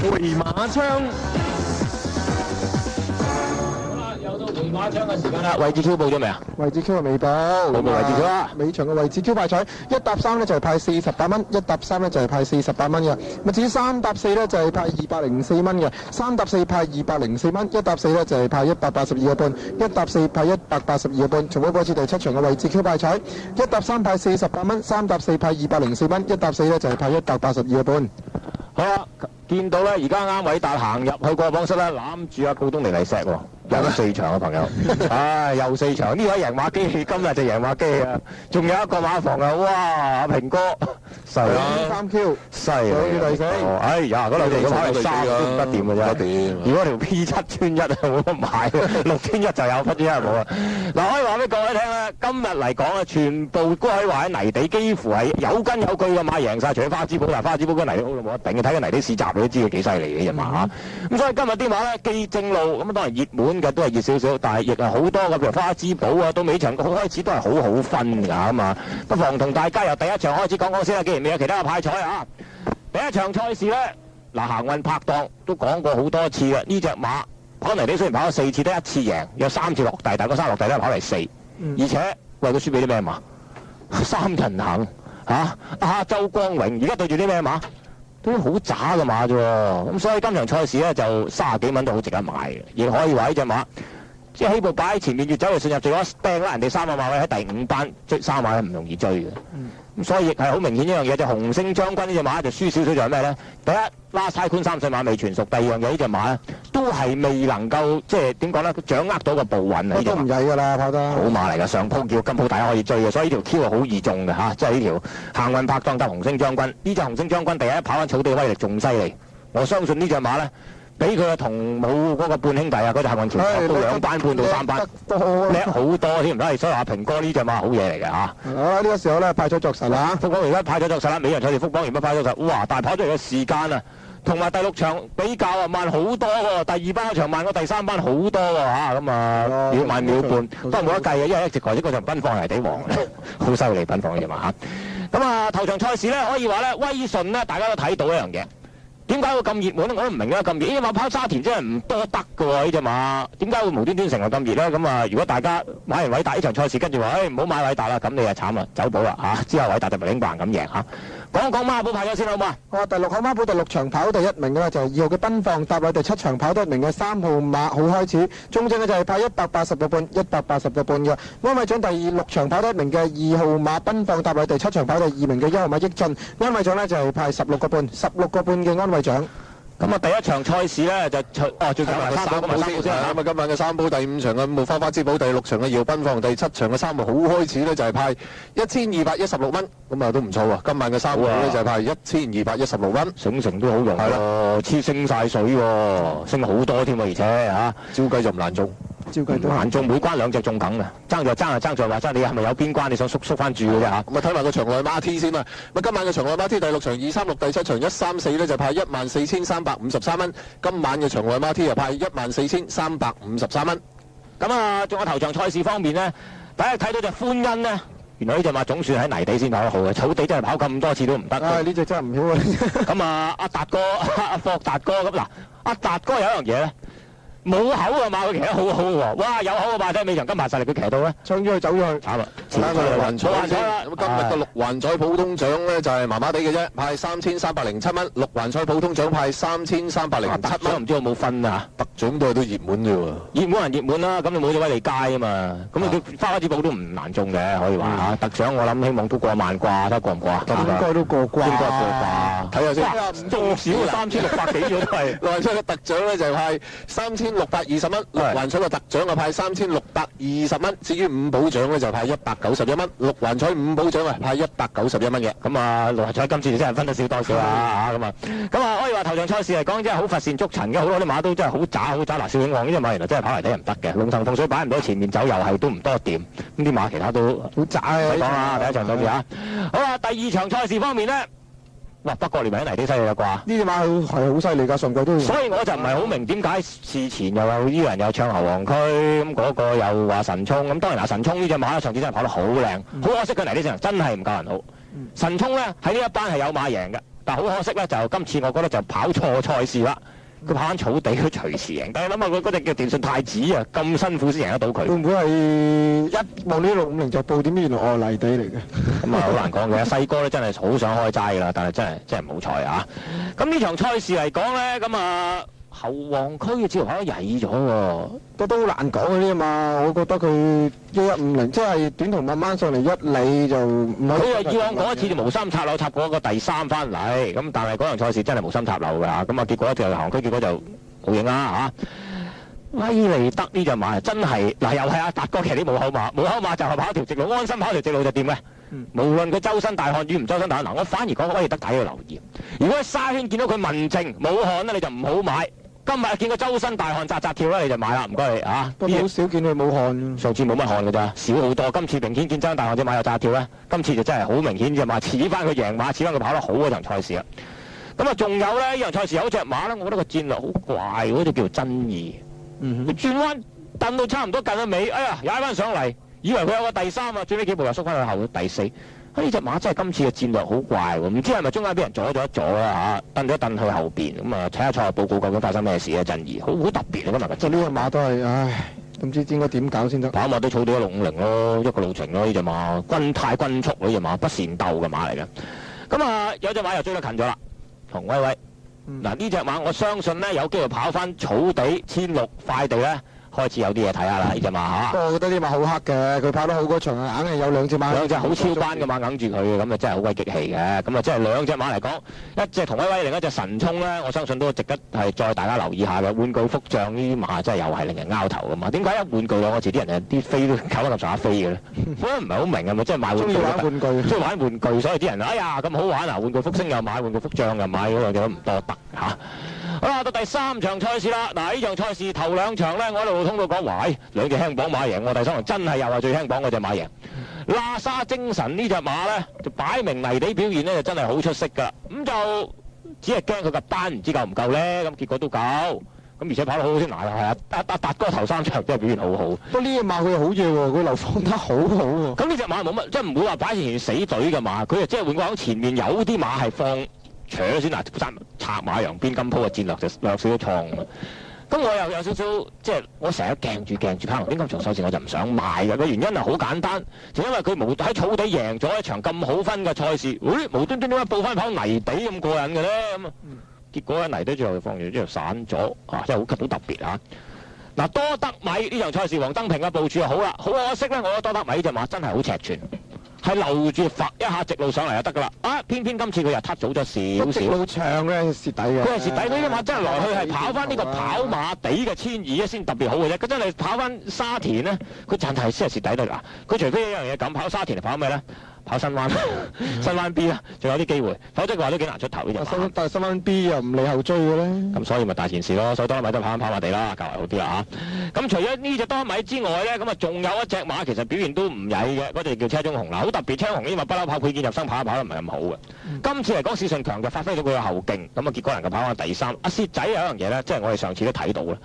回馬槍。又到回馬槍嘅時間啦，位置 Q 報咗未啊？位置 Q 未報，報位置 Q 啦。尾場嘅位置 Q 派彩，一搭三咧就係派48蚊，一搭三咧就係派48蚊嘅。咁至於三搭四咧就係派204蚊嘅，三搭四派204蚊，一搭四咧就係派182個半，一搭四派182個半。重複嗰次第七場嘅位置 Q 派彩，一搭三派48蚊，三搭四派204蚊，一搭四咧就係派182個半。好啦，見到咧，而家啱偉達行入去個榜室咧，攬住阿告東尼嚟錫喎，有4場嘅朋友，唉，又4場，呢位贏馬機器今日就贏馬機器啊，仲有一個馬房啊，哇，阿平哥，犀利3Q，犀利，第四，哎呀，嗰兩條咁跑嚟3都唔得掂嘅啫，如果條 P7穿1啊冇得買，6穿1就有，7穿1冇啊。嗱，可以話俾各位聽咧，今日嚟講啊，全部都可以話喺泥地幾乎係有根有據嘅馬贏曬，除咗花之寶，但係花之寶嗰泥地好到冇得頂嘅，睇緊泥地市集你都知佢幾犀利嘅隻馬嚇。咁所以今日啲馬咧既正路，咁當然熱門嘅都係熱少少，但係亦係好多嘅，譬如花之寶啊，到尾場好開始都係好好分㗎嘛。不妨同大家由第一場開始講講先啦，既然未有其他嘅派彩啊。第一場賽事咧，嗱行運拍檔都講過好多次嘅，呢隻馬跑泥地雖然跑咗4次，得1次贏，有3次落地，但係嗰3落地都係跑嚟4，而且喂佢輸俾啲咩馬？三人行嚇，亞洲光榮，而家對住啲咩馬？都好渣嘅馬啫喎，咁所以今場賽事咧就30幾蚊都好值得買嘅，亦可以話呢隻馬即係起步擺喺前面，越走越順入，最咗掟啦人哋3個馬位喺第5班追3馬唔容易追嘅。咁所以亦係好明顯一樣嘢，就紅星將軍呢隻馬就輸少少，就係咩咧？第一拉曬寬3歲馬未全熟，第二樣嘢呢隻馬咧都係未能夠即係點講咧，掌握到個步運啊！呢隻都唔曳㗎啦，跑得好馬嚟㗎，上鋪叫金鋪大家可以追嘅，所以呢條 Q 係好易中嘅嚇，即係呢條行運拍檔搭紅星將軍，呢隻紅星將軍第一跑緊草地威力仲犀利，我相信呢隻馬咧。比佢嘅同母嗰個半兄弟啊，嗰隻幸運橋都2班半到3班，叻好多添，唔係，所以話平哥呢隻馬好嘢嚟嘅嚇。好啦，呢個時候咧派咗作實啦，福邦而家派咗作實啦，美人賽事福邦而家派咗作實，哇！但係跑出嚟嘅時間啊，同埋第6場比較啊慢好多喎，第2班嗰場慢過第3班好多喎嚇，咁啊秒慢秒半，不過冇得計嘅，因為一直頭先嗰場奔放泥地王好犀利，奔放嘅隻馬嚇。咁啊頭場賽事咧可以話咧威順咧大家都睇到一樣嘢。點解會咁熱門咧？我都唔明啦，咁熱！呢隻馬跑沙田真係唔多得嘅喎，呢隻馬點解會無端端成為咁熱咧？咁啊，如果大家買完偉達呢場賽事，跟住話，唔好買偉達啦，咁你就慘啦，走寶啦嚇！之後偉達就零扮咁贏嚇。講一講孖寶派咗先好嘛？第6號孖寶第6場跑第1名嘅咧就係2號嘅奔放，搭落第7場跑第1名嘅3號馬好開始，中正嘅就係派180個半，180個半嘅。安偉獎第6場跑第1名嘅2號馬奔放，搭落第7場跑第2名嘅1號馬益進，安偉獎咧就係派16個半，16個半嘅安偉獎。咁啊，第一場賽事咧就最緊要係3寶先。咁啊，今晚嘅3寶第5場嘅5號花花之寶，第6場嘅2號奔放，第7場嘅3號好開始咧就係派1216蚊，咁啊都唔錯喎。今晚嘅3寶咧就係派1216蚊，醒成都好用喎，黐升曬水喎，升好多添喎，而且嚇照計就唔難中。照計都難中，每關2隻中梗嘅，爭在話齋你係咪有邊關你想縮翻住嘅啫嚇？咁啊睇埋個場內馬 T 先啦。咁今晚嘅場內馬 T 第6場236，第7場134咧就派14353蚊。今晚嘅場內馬 T 又派14353蚊。咁啊，仲有頭場賽事方面咧，大家睇到隻歡欣咧，原來呢隻馬總算喺泥地先跑得好嘅，草地真係跑咁多次都唔得。呢隻真係唔曉啊！咁啊，阿達哥、阿霍達哥咁嗱，阿達哥有一樣嘢咧。冇口啊嘛，佢騎得好好喎！哇，有口嘅馬仔尾場金牌實力，佢騎到咧，衝咗去走咗去，慘啦！睇下個六環彩先。咁今日個六環彩普通獎咧就係麻麻地嘅啫，派3307蚊。六環彩普通獎派3307蚊。唔知有冇分啊？特獎都係都熱門啫喎。熱門人熱門啦，咁你冇咗威利街啊嘛，咁你花花之寶都唔難中嘅，可以話嚇。特獎我諗希望都過萬啩，睇下過唔過啊？應該都過關。應該過啩。睇下先。仲少3600幾咗都係。六環彩嘅特獎咧就係派3620蚊，六環彩嘅特獎啊派3620蚊。至於五寶獎咧就派191蚊，六環彩五寶獎啊派191蚊嘅。咁啊，六環彩今次真係分得少多少啦嚇咁啊，可以話頭場賽事嚟講真係好乏善足陳嘅，好多啲馬都真係好渣好渣。嗱，邵永旺呢隻馬原來真係跑嚟睇唔得嘅，龍騰鳳水擺唔到前面走又係都唔多掂，咁啲馬其他都好渣啊！唔使講啦，第一場到住嚇。好啦，第二場賽事方面咧。哇！北角連埋喺泥地犀利啦啩？呢隻馬係好犀利㗎，上季都。所以我就唔係好明點解事前又有呢個人又唱牛王區，咁嗰個又話神衝，咁當然神衝呢隻馬上次真係跑得好靚，好可惜佢泥地上真係唔夠人好。神衝咧喺呢一班係有馬贏嘅，但係好可惜咧，就今次我覺得就跑錯賽事啦。佢跑翻草地，佢隨時贏。但係諗下佢嗰隻叫電信太子啊，咁辛苦先贏得到佢。會唔會係一望呢650就報點？原來我係泥地嚟嘅。咁啊，好難講嘅。細哥咧真係好想開齋㗎啦，但係真係冇彩啊！咁呢場賽事嚟講咧，咁啊後旺區嘅自由跑都曳咗喎，都好難講嗰啲啊嘛。我覺得佢1150即係短途慢慢上嚟一里就唔係。佢啊以往嗰一次就無心插柳插過一個第3翻嚟，咁但係嗰場賽事真係無心插柳㗎嚇，咁啊結果就後旺區結果就冇影啦嚇。威利德呢隻馬真係嗱，又係阿達哥騎啲冇口馬，冇口馬就係跑條直路，安心跑條直路就掂嘅。無論佢周身大汗與唔周身大汗，嗱我反而講威利德睇要留意。如果喺沙圈見到佢文靜冇汗咧，你就唔好買。今日見佢周身大汗扎跳咧，你就買啦，唔該你啊。不過好少見佢冇汗。上次冇乜汗㗎咋，少好多。今次明顯見周身大汗隻馬又扎跳咧，今次就真係好明顯隻馬似翻佢贏馬，似翻佢跑得好嗰場賽事啦。咁啊，仲有咧，呢場賽事有隻馬咧，我覺得個戰略好怪，嗰隻叫做真義。佢轉彎蹬到差唔多近咗尾，哎呀踩翻上嚟，以為佢有個第3啊，最尾幾步又縮翻去後第4。呢隻馬真係今次嘅戰略好怪喎，唔知係咪中間俾人阻咗一阻啦嚇，蹬咗蹬去後邊，咁啊睇下賽後報告究竟發生咩事啊？陣義好特別啊今日，即係呢隻馬都係，唉，唔知應該點搞先得。跑馬都草到1650咯，一個路程咯呢隻馬，太均速呢隻馬，不善鬥嘅馬嚟嘅。咁啊有隻馬又追得近咗啦，同威威。嗱呢隻馬我相信咧有機會跑翻草地1600快地咧。開始有啲嘢睇下啦，呢隻馬嚇。不過我覺得呢隻馬好黑嘅，佢跑得好嗰場啊，硬係有兩隻馬。兩隻好超班嘅馬硬住佢嘅，咁啊真係好鬼激氣嘅。咁啊，即係兩隻馬嚟講，一隻同威威，另一隻神衝咧，我相信都值得係再大家留意下嘅。玩具福將呢啲馬真係又係令人拗頭嘅嘛。點解一玩具兩個字啲人啲飛都搞得咁上下飛嘅咧？我都唔係好明係咪即係買玩具？中意玩玩具，中意玩玩具，所以啲人哎呀咁好玩啊！玩具福星又買，玩具福將又買，嗰兩隻都唔多得嚇。好啦，到第3場賽事啦。嗱，呢場賽事頭2場咧，我一路通到講話，兩隻輕磅馬贏喎。第3場真係又係最輕磅嗰隻馬贏。喇沙精神呢隻馬咧，就擺明泥地表現咧，就真係好出色㗎。咁就只係驚佢個班唔知夠唔夠咧，咁結果都夠。咁而且跑得好好先，嗱係啊，阿達哥頭3場真係表現好好。不過呢隻馬佢好嘢喎，佢流放得好好喎。咁呢隻馬冇乜，即係唔會話擺前死隊嘅馬，佢即係換句講，前面有啲馬係放。搶先嗱，策馬揚鞭金鋪嘅戰略就略少少錯誤。咁我又有少少即係我成日鏡住跑龍邊金場賽事我就唔想買嘅。個原因係好簡單，就因為佢喺草地贏咗一場咁好分嘅賽事，無端端點解報翻跑泥地咁過癮嘅咧？咁啊，結果喺泥地最後放完之後散咗啊，真係好特別啊！嗱，多德米呢場賽事黃登平嘅部署就好啦，好可惜咧，我覺得多德米呢隻馬真係好尺寸。係留住罰一下直路上嚟就得噶啦，啊！偏偏今次佢又撻早咗少少。直路長嘅蝕底嘅。佢係蝕底，佢啲馬真係來去係跑翻呢個跑馬地嘅1200先特別好嘅啫。佢真係跑翻沙田咧，佢真係先係蝕底得啦。佢除非一樣嘢咁跑沙田嚟跑咩咧？跑新灣，新灣 B 啦，仲有啲機會，否則嘅話都幾難出頭呢隻馬。但係新灣 B 又唔理後追嘅咧。咁所以咪大件事咯，所以多米都跑馬地啦，較為好啲啦嚇。咁除咗呢隻多米之外咧，咁啊仲有一隻馬其實表現都唔曳嘅，嗰隻叫車中紅啦，好特別。車中紅呢馬不嬲跑配件入生跑得唔係咁好嘅。今次嚟講，史順強就發揮到佢嘅後勁，咁啊結果能夠跑翻第3。阿薛仔有一樣嘢咧，即係我哋上次都睇到啦，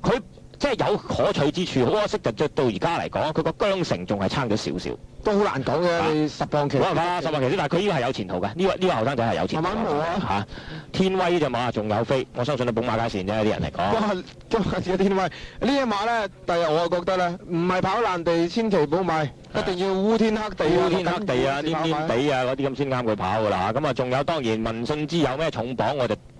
佢即係有可取之處，好可惜就到而家嚟講，佢個韁繩仲係差咗少少。都好難講嘅，10磅騎。冇辦法，10磅騎師，但係佢呢個係有前途嘅。呢個後生仔係有前途。慢慢磨啊！嚇，天威呢隻馬仲有飛，我相信你寶馬街線啫，啲人嚟講。今日天威呢隻馬咧，第日我覺得咧，唔係跑爛地千祈唔好買，一定要烏天黑地。烏天黑地啊，黏黏地啊，嗰啲咁先啱佢跑㗎啦。咁啊，仲有當然民信之有咩重磅，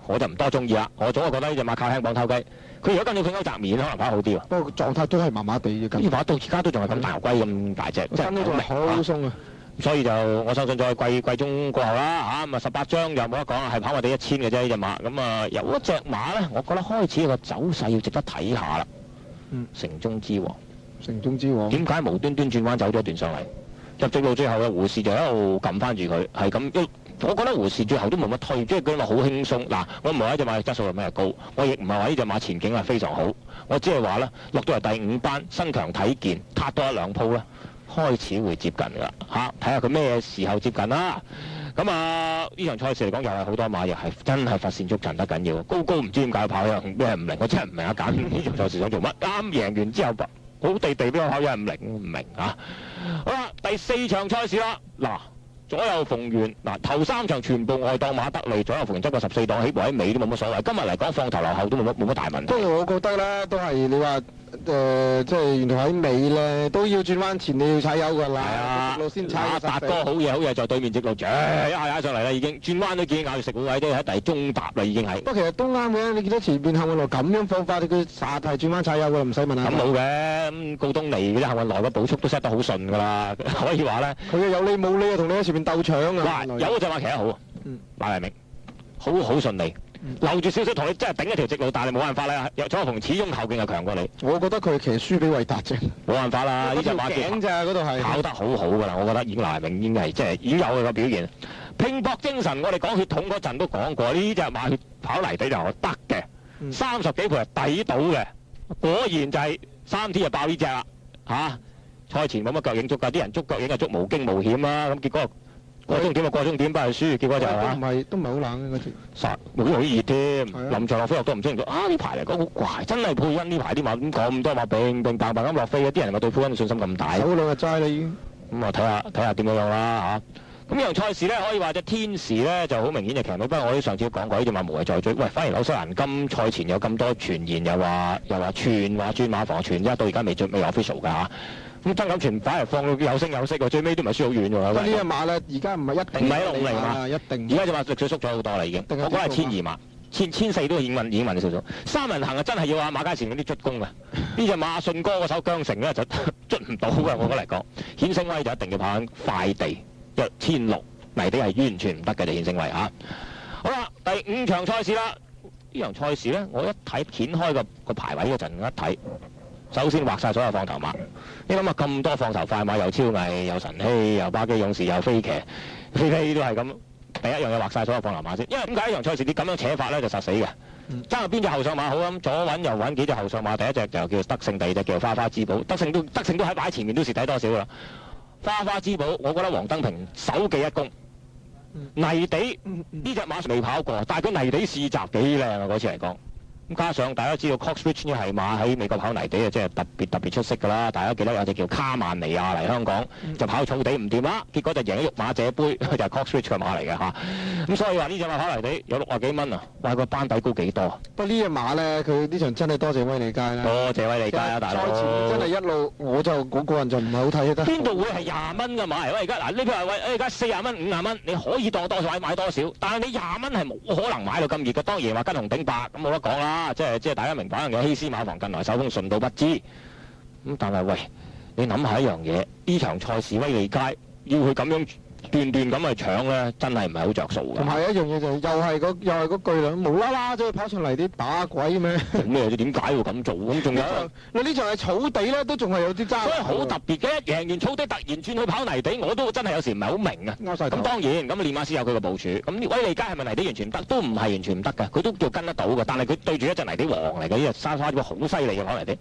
我就唔多中意啦。我總係覺得呢隻馬靠輕磅偷雞。佢如果跟住佢歐澤面，可能跑好啲喎。不過狀態都係麻麻地嘅。呢馬到而家都仲係咁大牛龜咁大隻，真係好鬆啊！所以就我相信再季中過後啦嚇，咁啊18張又冇得講啊，係跑馬地1000嘅啫呢隻馬。咁啊有一隻馬咧，我覺得開始個走勢要值得睇下啦。城中之王。城中之王。點解無端端轉彎走咗段上嚟？入直路最後嘅胡士就一路撳翻住佢，係咁。我覺得胡士最後都冇乜推，即係佢話好輕鬆。嗱，我唔係話呢隻馬質素係咩高，我亦唔係話呢隻馬前景係非常好。我只係話咧，落到嚟第5班，身強體健，撻多1-2鋪咧，開始會接近㗎啦嚇。睇下佢咩時候接近啦。咁啊，呢場賽事嚟講又係好多馬，亦係真係乏善足陳得緊要。高唔知點解跑咩唔明，我真係唔明啊！揀呢場賽事想做乜？啱贏完之後好地地俾我跑1-5-0，唔明啊！好啦，第4場賽事啦，嗱。左右逢源嗱，頭3場全部外檔馬得利，左右逢源執個14檔起步喺尾都冇乜所謂。今日嚟講放頭落後都冇乜大問題。不過我覺得咧，都係你話即係沿途喺尾咧，都要轉彎前你要踩油㗎啦。係啊，直路先踩阿達哥好嘢在對面直路，一下上嚟啦已經，轉彎都見咬住食糊位都喺第中踏啦已經係。不過其實都啱嘅，你見到前邊幸運路咁樣放法，佢實係轉彎踩油㗎，唔使問下。咁冇嘅，咁告東尼嗰啲幸運來個補速都 set 得好順㗎啦，可以話咧。佢有理冇理啊，同你喺前面鬥搶啊！嗱，有隻馬騎得好啊，馬黎明，好順利，留住少少同你真係頂一條直路，但係冇辦法啦，左右逢始終後勁係強過你。我覺得佢騎輸俾維達啫，冇辦法啦，呢隻馬頸咋嗰度係跑得好㗎啦，我覺得已經馬黎明已經係即係已經有佢個表現。拼搏精神，我哋講血統嗰陣都講過，呢隻馬血跑泥地就得嘅，30幾倍係抵到嘅，果然就係3T就爆呢隻啦嚇。賽前冇乜腳影捉㗎，啲人捉腳影係捉無驚無險啦，咁結果過終點就過終點，不係輸，結果就係都唔係好冷嘅嗰次，好熱添，臨場落飛我都唔清楚啊！呢排嚟講好怪，真係佩恩呢排啲馬咁多馬乒乒乓乓咁落飛嘅，啲人咪對佩恩信心咁大。手2日齋啦已經。咁啊睇下點樣啦嚇。咁呢場賽事咧可以話隻天時咧就好明顯就強到，不過我哋上次都講過呢隻馬無謂再追。喂，反而紐西蘭今賽前有咁多傳言，又話傳話轉馬房傳啫，到而家未 official 㗎嚇。咁曾錦全反而放到有聲有色喎，最尾都唔係輸好遠喎。呢隻馬咧，而家唔係一定唔係一路嚟嘛，一定。而家隻馬力水縮咗好多啦已經。我講係1200馬，1400都已經問少少。三人行啊，真係要馬家前嗰啲卒功啊！呢隻馬信哥嗰手姜城咧就卒唔到嘅，我覺得嚟講。顯星威就一定要跑緊快地1600，泥地係完全唔得嘅就顯星威嚇。好啦，第5場賽事啦，呢場賽事咧，我一睇掀開個排位嗰陣一睇。首先畫晒所有放頭馬，你諗下咁多放頭快馬，又超藝，又晨曦，又巴基勇士，又飛騎，飛都係咁。第一樣嘢畫晒所有放頭馬先，因為點解呢場賽事你咁樣扯法咧就實死嘅。爭下邊隻後上馬好咁，左揾右揾幾隻後上馬，第一隻就叫德勝，第二隻叫花花之寶。德勝都喺擺前面都蝕底多少啦。花花之寶，我覺得黃登平手記一功。泥地呢隻馬未跑過，但係佢泥地試閘幾靚啊！嗰次嚟講。咁加上大家知道 Coxbridge 呢係馬喺美國跑泥地啊，即係特別出色㗎啦！大家記得有隻叫卡曼尼亞嚟香港，就跑草地唔掂啦，結果就贏咗育馬者杯，就係 Coxbridge 嘅馬嚟嘅嚇。咁所以話呢隻馬跑泥地有60幾蚊啊！哇，個班底高幾多？不過呢隻馬咧，佢呢場真係多謝威利街啦。多謝威利街啊，大佬！賽前真係一路，我個人就唔係好睇得。邊度會係20蚊嘅馬嚟？喂，而家嗱，呢譬如話而家40蚊、50蚊，你可以當多少買多少，但係你20蚊係冇可能買到咁熱嘅。當然話跟紅頂白咁冇得講啦。即係大家明白有希斯馬房近來手風順到不知咁，但係喂，你諗下一樣嘢，呢場賽事威利街要佢咁樣段咁去搶咧，真係唔係好着數㗎。同埋一樣嘢就又係嗰句啦，無啦啦走去跑上嚟啲打鬼咩？做咩？點解要咁做？咁仲有嗱呢場係草地咧，都仲係有啲爭。所以好特別嘅，一贏完草地突然轉去跑泥地，我都真係有時唔係好明啊。咁當然，咁練馬師有佢嘅部署。咁威利街係咪泥地完全唔得？都唔係完全唔得㗎，佢都叫跟得到㗎。但係佢對住一隻泥地王嚟嘅，呢隻沙花好犀利嘅跑泥地。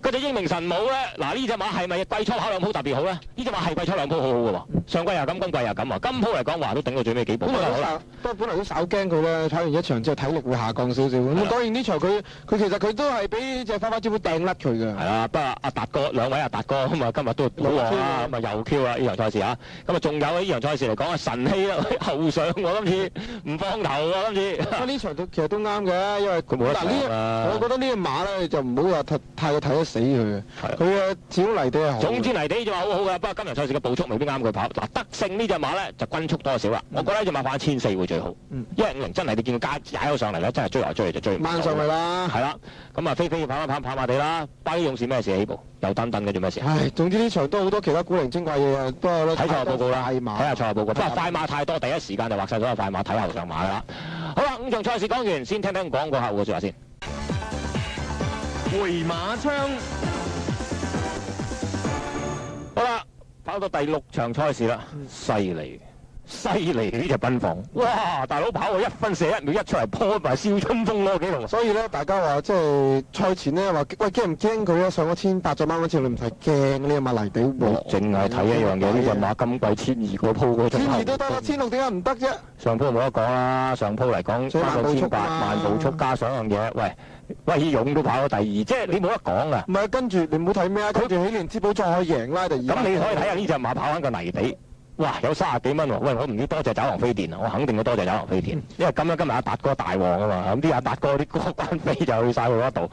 嗰隻英明神武咧，嗱呢隻馬係咪季初跑2鋪特別好咧？呢隻馬係季初2鋪好好嘅喎，上季又咁，今季又咁啊！今鋪嚟講話都頂到最尾幾步。不過本來都稍驚佢咧，跑完一場之後體力會下降少少。咁當然呢場佢其實佢都係俾隻花花之虎掟甩佢㗎。係啦，不過阿達哥兩位阿達哥咁啊，今日都好旺啦，咁啊又 Q 啦呢場賽事嚇。咁啊仲有呢場賽事嚟講啊，神氣啦後上喎，今次唔放頭喎，今次。呢場其實都啱嘅，因為佢冇得搶啦。我覺得呢隻馬咧就唔好話太過睇得死佢嘅，佢嘅始終泥地係好。總之泥地就話好好嘅，不過今日賽事嘅步速未必啱佢跑。嗱，德勝呢隻馬咧就均速多少啦？我覺得呢隻馬跑1400會最好。150真係你見佢踩咗上嚟咧，真係追來追去就追唔到。掹上去啦。係啦，咁啊飛飛跑馬地啦，巴基勇士咩事起步？又蹬蹬嘅做咩事？唉，總之呢場都好多其他古靈精怪嘢啊，不過睇賽後報告啦，睇下賽後報告。不過快馬太多，第一時間就畫晒所有快馬，睇後上馬㗎啦。好啦，5場賽事講完，先聽聽廣告客戶嘅説話先。回馬槍。好啦，跑到第6場賽事啦，犀利呢隻奔放，哇！大佬跑過1分41秒1出嚟破埋蕭春風咯，幾龍。所以咧，大家話即係賽前咧話，喂驚唔驚佢啊？上咗1800隻馬嗰次，你唔使驚呢隻馬泥地喎。淨係睇一樣嘢，呢隻馬今季1200個鋪嗰陣。1200都得啦，1600點解唔得啫？上鋪冇得講啦，上鋪嚟講翻到1800慢步速，加上樣嘢，喂。威勇都跑到第2，即係你冇得講噶。唔係跟住你唔好睇咩啊？佢哋起連之寶再贏啦第2。咁你可以睇下呢隻馬跑翻個泥地，哇，有30幾蚊喎！喂，我唔要多謝爪王飛電啊，我肯定要多謝爪王飛電，因為咁樣今日阿達哥大旺啊嘛，咁啲阿達哥啲過關飛就去晒佢嗰度。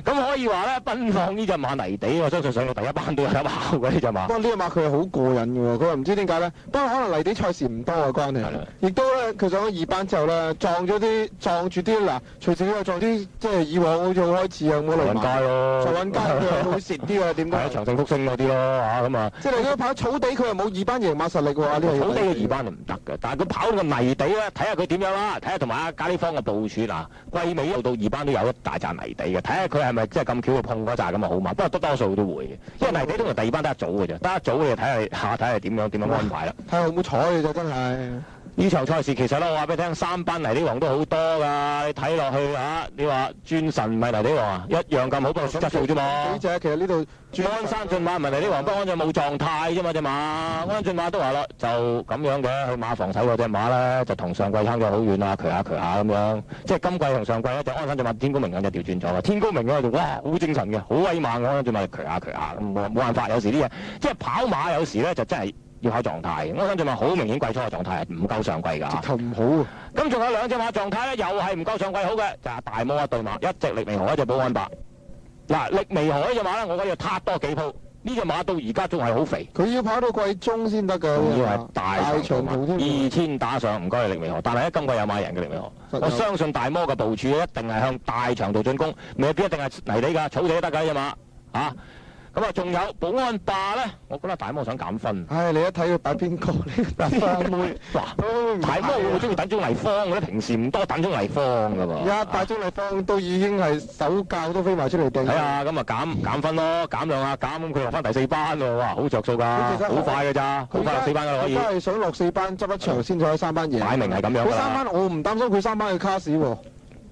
咁可以話咧，奔放呢隻馬泥地，我相信上到第一班都有得跑嘅呢隻馬。不過呢隻馬佢係好過癮嘅喎，佢又唔知點解咧。不過可能泥地賽事唔多嘅關係，亦都咧佢上咗2班之後咧，撞住啲嗱，隨時又撞啲即係以往好似好開始啊冇嚟運街咯，運街佢會蝕啲啊，點解？係長勝福星嗰啲咯嚇咁啊！即係你如果跑草地，佢又冇2班贏馬實力喎。呢個草地嘅2班就唔得嘅，但係佢跑個泥地咧，睇下佢點樣啦，睇下同埋阿加利方嘅部署嗱，季尾到2班都有一大紮泥地嘅，睇下佢係咪即係咁巧去碰嗰紮咁啊好嘛？不過多數都會嘅，因為泥地通常第2班得一組嘅啫，得一組你睇下點樣安排啦。睇下好唔好彩嘅啫，真係。呢場賽事其實咧，我話俾你聽，3班泥地王都好多㗎，你睇落去嚇，你話轉神唔係泥地王啊，一樣咁好，不過質素啫嘛。幾隻其實呢度安山駿馬唔係泥地王，不過安就冇狀態啫嘛隻馬。安駿馬都話啦，就咁樣嘅，去馬房手嗰隻馬咧，就同上季差咗好遠啊，佢下咁樣。即係今季同上季咧，就安山駿馬天高明兩隻調轉咗啦。天高明嗰度哇，好精神嘅，好威猛嘅，安山駿馬佢下冇辦法，有時啲嘢即係跑馬有時咧就真係。要考狀態，我相信話好明顯季初嘅狀態係唔夠上季㗎。直頭唔好啊！咁仲有2隻馬狀態咧，又係唔夠上季好嘅，就係大魔一對馬，一隻力微河，一隻保安伯。嗱，力微河呢隻馬咧，我覺得要撻多幾鋪。呢隻馬到而家仲係好肥。佢要跑到季中先得㗎。要係大長途2000打上，唔該力微河。但係咧，今季有馬贏嘅力微河。我相信大魔嘅部署一定係向大長途進攻，未必一定係泥地㗎，草地都得㗎呢隻馬嚇。咁啊，仲有保安霸咧，我覺得大魔想減分。唉，你一睇佢擺邊個呢？大妹，大魔會中意等鐘麗芳，我覺得平時唔多等鐘麗芳㗎喎。一帶鐘麗芳都已經係手教都飛埋出嚟掟。係啊，咁啊減分咯，減兩下減，咁佢落翻第4班喎，哇，好着數㗎，好快㗎咋，好快落4班㗎可以。佢真係想落4班執一場先至可以3班贏。擺明係咁樣㗎啦。佢3班我唔擔心佢3班嘅卡士喎。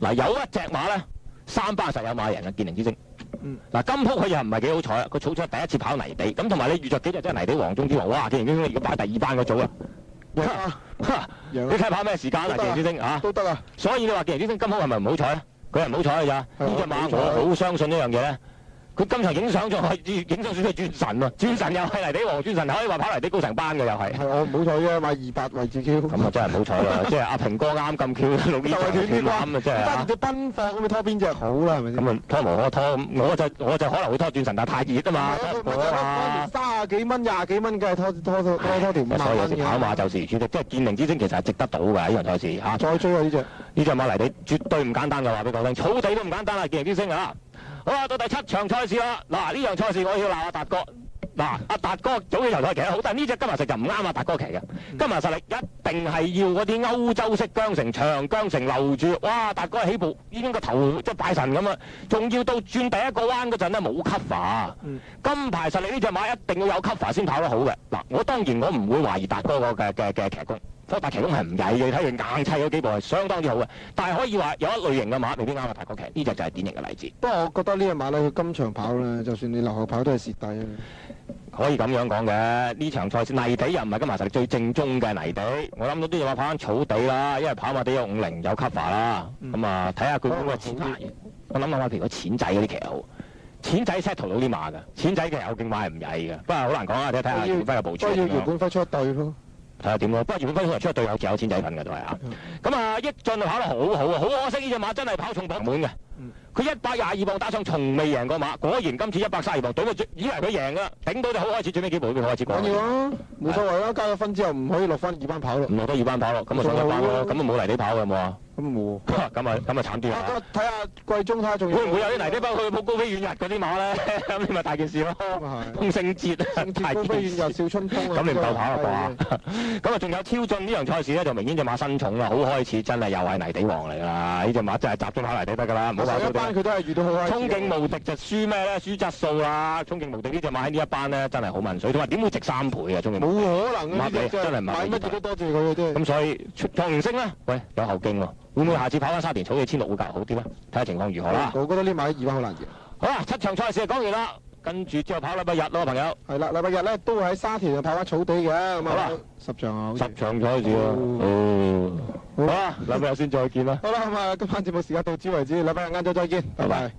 嗱，有一隻馬咧，3班實有馬贏嘅，健靈之星。嗱，今鋪佢又唔係幾好彩啊！佢草出第一次跑泥地，咁同埋你遇着幾隻真係泥地王中之王，哇！健靈之星而家擺第2班嗰組啊！你睇跑咩時間啊？健靈之星啊，都得啊！所以你話健靈之星今鋪係咪唔好彩咧？佢係唔好彩㗎咋？呢隻馬我好相信呢樣嘢咧。佢今場影相仲係影相選係轉神喎，轉神又係泥地王，轉神可以話跑泥地高成班嘅又係。係我唔好彩啫，買200位置 Q。咁啊真係唔好彩啦！即係阿平哥啱咁 Q，老呢場斷攬啊真係。但係隻奔放咁，你拖邊隻好啦係咪先？咁啊拖無可拖，我就可能會拖轉神，但係太熱啊嘛，拖30幾蚊、20幾蚊，梗係拖條5萬蚊嘅。所以有時跑馬就是如此的，即係健靈之星其實係值得到㗎呢場賽事嚇。再追啊呢隻馬泥地絕對唔簡單㗎，話俾你聽，草地都唔簡單啦，健靈之星啊！好啦，到第7場賽事啦。嗱，呢場賽事我要鬧阿達哥。嗱，阿達哥早幾場賽騎得好，但係呢隻金麻石就唔啱阿達哥騎嘅。金麻實力一定係要嗰啲歐洲式韁繩、長韁繩留住。哇，達哥起步已經個頭即係拜神咁啊！仲要到轉第一個彎嗰陣咧冇 cover。金牌實力呢隻馬一定要有 cover 先跑得好嘅。嗱，我當然我唔會懷疑達哥個嘅騎功。但騎功係唔曳嘅，睇佢硬砌嗰幾步係相當之好嘅。但係可以話有一類型嘅馬未必啱阿達哥騎，呢隻就係典型嘅例子。不過我覺得呢隻馬咧，佢今場跑咧，就算你留後跑都係蝕底啊。可以咁樣講嘅，呢場賽事泥地又唔係金麻實力最正宗嘅泥地。我諗到啲嘢話跑翻草地啦，因為跑馬地有50有 cover 啦。咁啊睇下佢嗰個錢牌。我諗下譬如個錢仔嗰啲騎好，錢仔 settle 到啲馬㗎，錢仔其實有勁馬係唔曳嘅，不過好難講啊。睇下姚本輝嘅部署。要姚本輝出一對咯。睇下點咯，不過姚本輝通常出一隊有錢仔份嘅都係啊。咁啊，益進就跑得好好啊，好可惜呢隻馬真係跑重磅滿嘅。佢122磅打上從未贏過馬，果然今次132磅，以為佢贏啦，頂到就好開始，最尾幾步先開始過。緊要啊，冇所謂啦，加咗分之後唔可以落翻2班跑咯。唔落得2班跑咯，咁啊上1班咯，咁啊冇泥地跑嘅冇啊。咁冇。咁啊慘啲啊！睇下季中睇下仲會唔會有啲泥地包去冇高飛遠日嗰啲馬咧？咁你咪大件事咯。通勝節啊，高飛遠日少春風啊。咁你唔夠跑啦啩？咁啊仲有挑進呢場賽事咧，就明顯隻馬新重啦，好開始真係又係泥地王嚟㗎啦！呢隻馬真係集中跑泥地得㗎啦，唔好話一班佢都係遇到好開始。衝勁無敵就輸咩咧？輸質素啦！衝勁無敵呢隻馬喺呢一班咧真係好問水，同埋點會值3倍啊？衝勁冇可能啊！真係唔係買乜嘢都多謝佢嘅啫。咁所以創元星咧，喂有後勁喎，會唔會下次跑翻沙田草嘅16會較好啲咧？睇下情況如何啦。我覺得呢馬2班好難贏。好啦，7場賽事就講完啦，跟住之後跑禮拜日咯，朋友。係啦，禮拜日咧都會喺沙田跑翻草地嘅。咁好啦，10場啊，10場賽事啊。好啦，禮拜日先再見啦。好啦，咁啊，今晚節目時間到此為止，禮拜日晏晝再見，拜拜。